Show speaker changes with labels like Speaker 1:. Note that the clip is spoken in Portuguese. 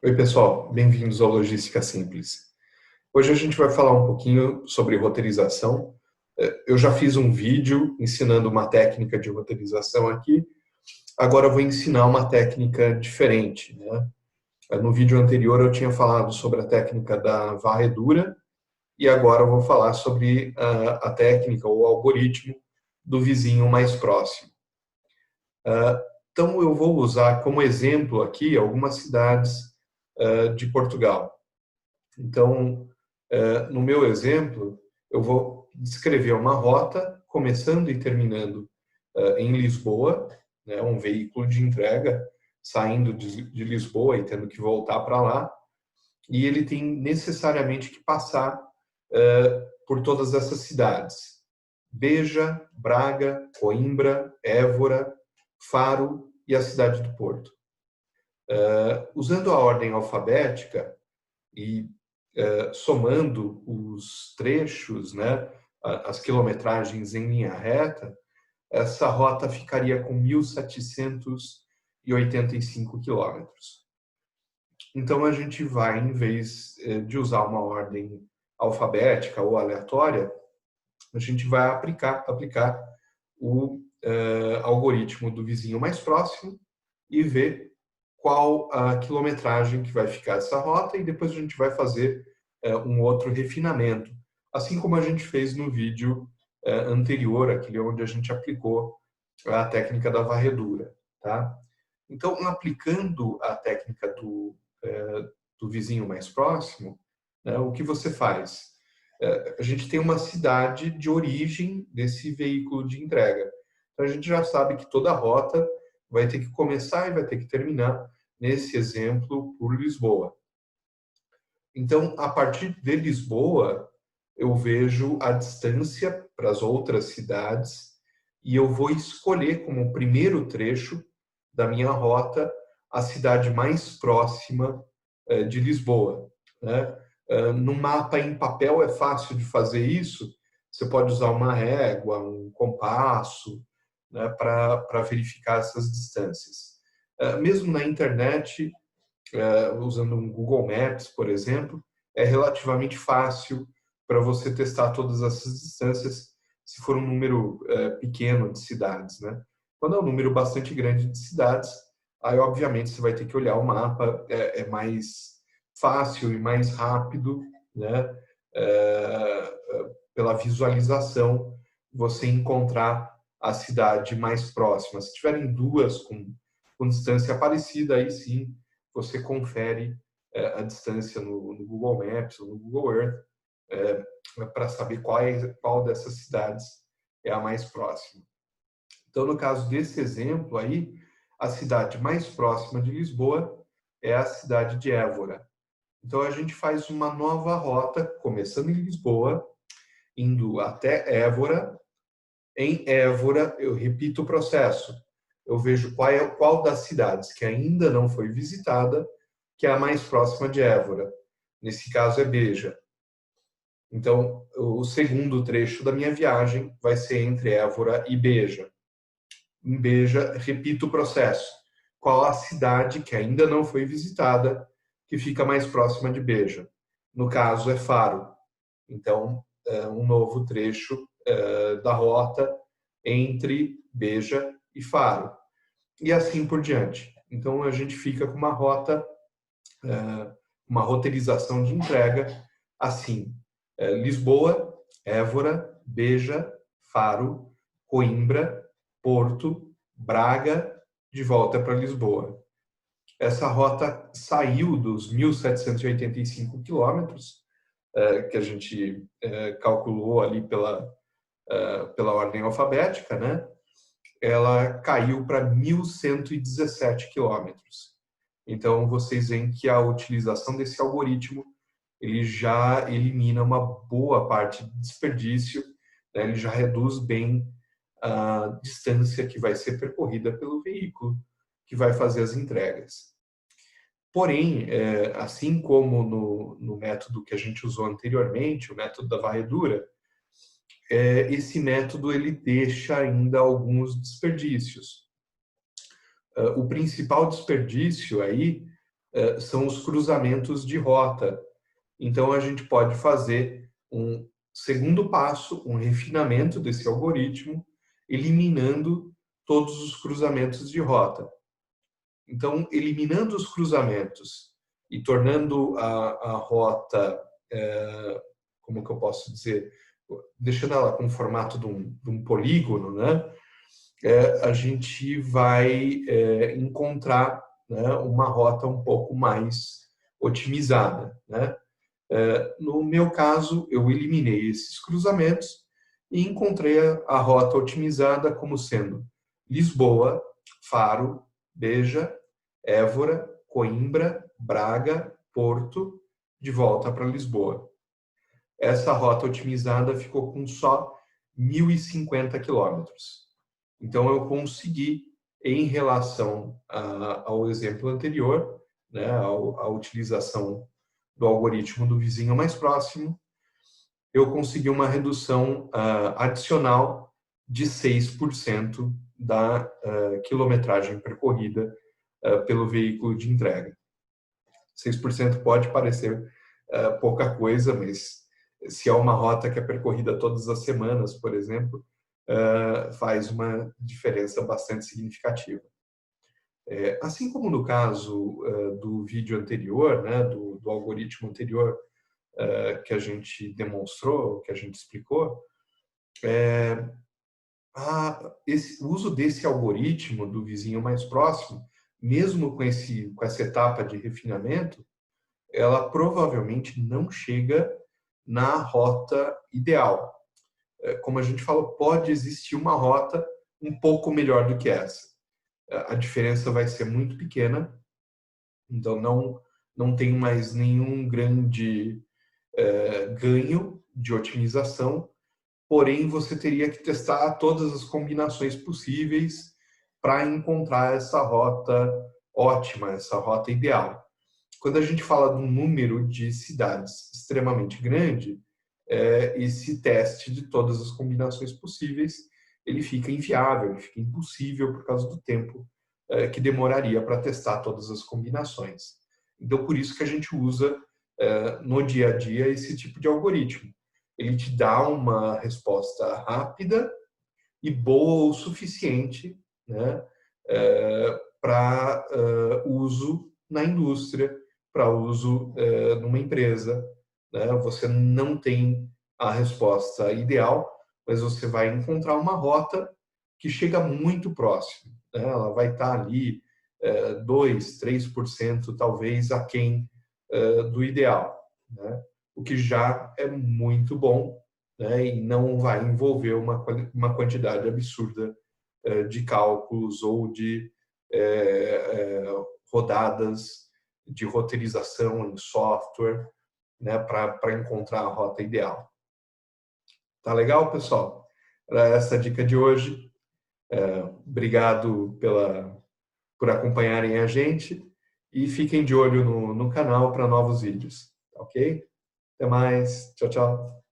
Speaker 1: Oi, pessoal, bem-vindos ao Logística Simples. Hoje a gente vai falar um pouquinho sobre roteirização. Eu já fiz um vídeo ensinando uma técnica de roteirização aqui, agora eu vou ensinar uma técnica diferente, né? No vídeo anterior eu tinha falado sobre a técnica da varredura e agora eu vou falar sobre a técnica ou algoritmo do vizinho mais próximo. Então eu vou usar como exemplo aqui algumas cidades de Portugal. Então, no meu exemplo, eu vou descrever uma rota começando e terminando em Lisboa, né, um veículo de entrega saindo de Lisboa e tendo que voltar para lá, e ele tem necessariamente que passar por todas essas cidades: Beja, Braga, Coimbra, Évora, Faro e a cidade do Porto. Usando a ordem alfabética e somando os trechos, né, as quilometragens em linha reta, essa rota ficaria com 1.785 quilômetros. Então, a gente vai, em vez de usar uma ordem alfabética ou aleatória, a gente vai aplicar o algoritmo do vizinho mais próximo e ver qual a quilometragem que vai ficar essa rota, e depois a gente vai fazer um outro refinamento, assim como a gente fez no vídeo anterior, aquele onde a gente aplicou a técnica da varredura, tá? Então, aplicando a técnica do vizinho mais próximo, né, o que você faz? A gente tem uma cidade de origem desse veículo de entrega. Então, a gente já sabe que toda rota vai ter que começar e vai ter que terminar, nesse exemplo, por Lisboa. Então, a partir de Lisboa, eu vejo a distância para as outras cidades e eu vou escolher como primeiro trecho da minha rota a cidade mais próxima de Lisboa, né? No mapa em papel é fácil de fazer isso. Você pode usar uma régua, um compasso, né, para verificar essas distâncias. Mesmo na internet, usando um Google Maps, por exemplo, é relativamente fácil para você testar todas essas distâncias se for um número pequeno de cidades, né? Quando é um número bastante grande de cidades, aí obviamente você vai ter que olhar o mapa, é mais fácil e mais rápido, né? Pela visualização, você encontrar a cidade mais próxima. Se tiverem duas com distância parecida, aí sim você confere a distância no Google Maps ou no Google Earth para saber qual dessas cidades é a mais próxima. Então, no caso desse exemplo aí, a cidade mais próxima de Lisboa é a cidade de Évora. Então, a gente faz uma nova rota, começando em Lisboa, indo até Évora. Em Évora, eu repito o processo. Eu vejo qual das cidades que ainda não foi visitada, que é a mais próxima de Évora. Nesse caso é Beja. Então, o segundo trecho da minha viagem vai ser entre Évora e Beja. Em Beja, repito o processo. Qual a cidade que ainda não foi visitada, que fica mais próxima de Beja? No caso, é Faro. Então, um novo trecho da rota entre Beja e Faro. E assim por diante. Então, a gente fica com uma rota, uma roteirização de entrega assim: Lisboa, Évora, Beja, Faro, Coimbra, Porto, Braga, de volta para Lisboa. Essa rota saiu dos 1.785 quilômetros que a gente calculou ali pela ordem alfabética, né? Ela caiu para 1.117 quilômetros. Então, vocês veem que a utilização desse algoritmo ele já elimina uma boa parte de desperdício, né? Ele já reduz bem a distância que vai ser percorrida pelo veículo que vai fazer as entregas. Porém, assim como no método que a gente usou anteriormente, o método da varredura, esse método ele deixa ainda alguns desperdícios. O principal desperdício aí são os cruzamentos de rota. Então, a gente pode fazer um segundo passo, um refinamento desse algoritmo, eliminando todos os cruzamentos de rota. Então, eliminando os cruzamentos e tornando a rota, como que eu posso dizer, deixando ela com o formato de um polígono, né? A gente vai encontrar, né, uma rota um pouco mais otimizada, né? No meu caso, eu eliminei esses cruzamentos e encontrei a rota otimizada como sendo Lisboa, Faro, Beja, Évora, Coimbra, Braga, Porto, de volta para Lisboa. Essa rota otimizada ficou com só 1.050 quilômetros. Então, eu consegui, em relação ao exemplo anterior, né, a utilização do algoritmo do vizinho mais próximo, eu consegui uma redução adicional de 6% da quilometragem percorrida pelo veículo de entrega. 6% pode parecer pouca coisa, mas se é uma rota que é percorrida todas as semanas, por exemplo, faz uma diferença bastante significativa. Assim como no caso do vídeo anterior, né, do algoritmo anterior que a gente demonstrou, que a gente explicou, o uso desse algoritmo do vizinho mais próximo, mesmo com essa etapa de refinamento, ela provavelmente não chega na rota ideal. Como a gente falou, pode existir uma rota um pouco melhor do que essa. A diferença vai ser muito pequena, então não tem mais nenhum grande ganho de otimização, porém você teria que testar todas as combinações possíveis para encontrar essa rota ótima, essa rota ideal. Quando a gente fala de um número de cidades extremamente grande, esse teste de todas as combinações possíveis, ele fica inviável, ele fica impossível por causa do tempo que demoraria para testar todas as combinações. Então, por isso que a gente usa no dia a dia esse tipo de algoritmo. Ele te dá uma resposta rápida e boa o suficiente, né, para uso na indústria, para uso numa empresa. Né? Você não tem a resposta ideal, mas você vai encontrar uma rota que chega muito próximo. Né? Ela vai estar ali 2, 3% talvez aquém do ideal, né? O que já é muito bom, né? E não vai envolver uma quantidade absurda de cálculos ou de rodadas de roteirização em software, né, para encontrar a rota ideal. Tá legal, pessoal? Era essa a dica de hoje. Obrigado por acompanharem a gente e fiquem de olho no canal para novos vídeos, ok? Até mais. Tchau, tchau.